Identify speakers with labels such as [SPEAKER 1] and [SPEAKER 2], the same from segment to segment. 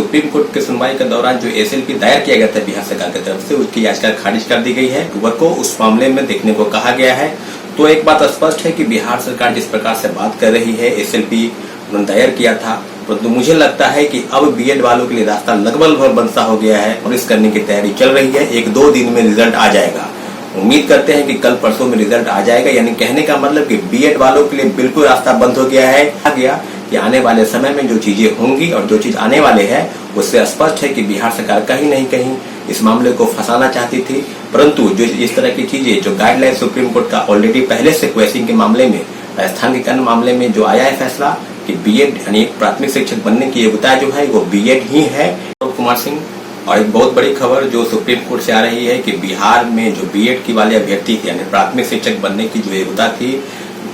[SPEAKER 1] Supreme court की सुनवाई के दौरान जो एसएलपी दायर किया गया था बिहार सरकार की तरफ से, उसकी याचिका खारिज कर दी गई है। अक्टूबर को उस मामले में देखने को कहा गया है। तो एक बात स्पष्ट है कि बिहार सरकार जिस प्रकार से बात कर रही है, एसएलपी उन्होंने दायर किया था, परंतु मुझे लगता है कि अब बीएड वालों के लिए रास्ता लगभग बंद हो गया है और इस करने की तैयारी चल रही है। 1-2 दिन में रिजल्ट आ जाएगा। उम्मीद करते हैं कि कल परसों में रिजल्ट आ जाएगा। यानी कहने का मतलब कि बीएड वालों के लिए बिल्कुल रास्ता बंद हो गया है। आ गया कि आने वाले समय में जो चीजें होंगी और जो चीज आने वाले हैं, उससे स्पष्ट है कि बिहार सरकार कहीं नहीं कहीं इस मामले को फंसाना चाहती थी। परंतु जो इस तरह की चीजें, जो गाइडलाइन सुप्रीम कोर्ट का ऑलरेडी पहले से क्वेश्चन के मामले में, राजस्थान मामले में जो आया है फैसला कि बीएड यानी प्राथमिक शिक्षक बनने की योग्यता जो है वो बीएड ही है। कुमार सिंह, और एक बहुत बड़ी खबर जो सुप्रीम कोर्ट से आ रही है कि बिहार में जो बीएड की वाले अभ्यर्थी थे, यानी प्राथमिक शिक्षक बनने की जो योग्यता थी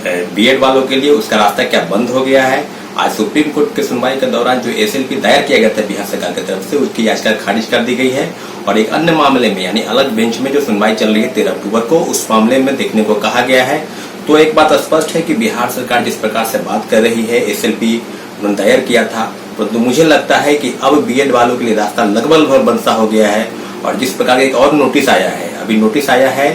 [SPEAKER 1] बीएड वालों के लिए, उसका रास्ता क्या बंद हो गया है। आज सुप्रीम कोर्ट की सुनवाई के दौरान जो एसएलपी दायर किया गया था बिहार सरकार की तरफ से, उसकी याचिका खारिज कर दी गई है। और एक अन्य मामले में यानी अलग बेंच में जो सुनवाई चल रही है 13 अक्टूबर को, उस मामले में देखने को कहा गया है। तो एक बात स्पष्ट है कि बिहार सरकार जिस प्रकार से बात कर रही है, एसएलपी उन्होंने दायर किया था, परंतु मुझे लगता है कि अब बीएड वालों के लिए रास्ता लगभग बंद हो गया है। और जिस प्रकार एक और नोटिस आया है, अभी नोटिस आया है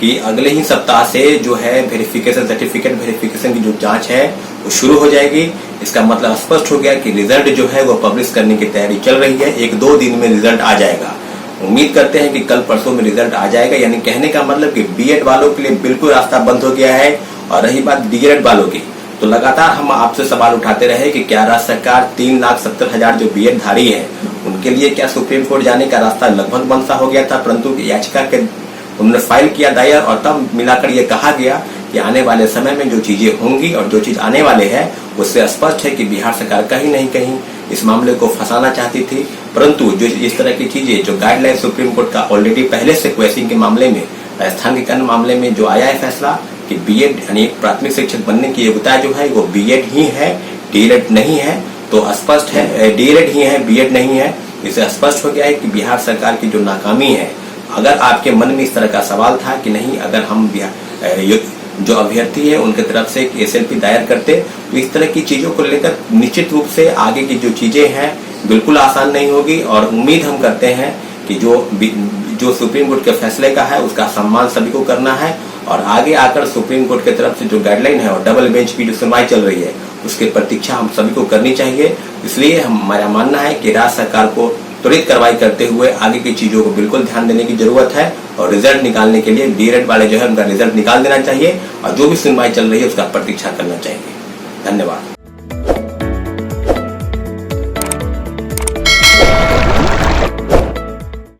[SPEAKER 1] कि अगले ही सप्ताह से जो है वेरिफिकेशन, सर्टिफिकेट वेरिफिकेशन की जो जांच है वो शुरू हो जाएगी। इसका मतलब स्पष्ट हो गया कि रिजल्ट जो है वो पब्लिश करने की तैयारी चल रही है। 1-2 दिन में रिजल्ट आ जाएगा। उम्मीद करते हैं कि कल परसों में रिजल्ट आ जाएगा। यानी कहने का मतलब कि बीएड वालों के लिए बिल्कुल रास्ता बंद हो गया है। और रही बात डीएड वालों की, तो लगातार हम आपसे सवाल उठाते रहे कि क्या राज्य सरकार 3,70,000 जो बीएड धारी है उनके लिए क्या सुप्रीम कोर्ट जाने का रास्ता लगभग बंद हो गया था। परंतु याचिका के उन्होंने फाइल किया दायर और तब मिलाकर ये कहा गया कि आने वाले समय में जो चीजें होंगी और जो चीज आने वाले हैं, उससे स्पष्ट है कि बिहार सरकार कहीं नहीं कहीं इस मामले को फंसाना चाहती थी। परंतु जो इस तरह की चीजें, जो गाइडलाइन सुप्रीम कोर्ट का ऑलरेडी पहले से क्वेश्चन के मामले में, राजस्थान के मामले में जो आया है फैसला कि बीएड यानी प्राथमिक शिक्षक बनने की योग्यता जो है वो बीएड ही है, डीएलएड नहीं है। तो स्पष्ट है डीएलएड ही है, बीएड नहीं है। इससे स्पष्ट हो गया है कि बिहार सरकार की जो नाकामी है, अगर आपके मन में इस तरह का सवाल था कि नहीं, अगर हम जो अभ्यर्थी है उनके तरफ से एसएलपी दायर करते, तो इस तरह की चीजों को लेकर निश्चित रूप से आगे की जो चीजें हैं बिल्कुल आसान नहीं होगी। और उम्मीद हम करते हैं कि जो सुप्रीम कोर्ट के फैसले का है उसका सम्मान सभी को करना है। और आगे आकर सुप्रीम कोर्ट की तरफ से जो गाइडलाइन है और डबल बेंच की जो सुनवाई चल रही है, उसकी प्रतीक्षा हम सभी को करनी चाहिए। इसलिए हमारा मानना है कि राज्य सरकार को त्वरित कार्रवाई करते हुए आगे की चीजों को बिल्कुल ध्यान देने की जरूरत है। और रिजल्ट निकालने के लिए डीएलएड वाले जो है उनका रिजल्ट निकाल देना चाहिए और जो भी सुनवाई चल रही है उसका प्रतीक्षा करना चाहिए। धन्यवाद।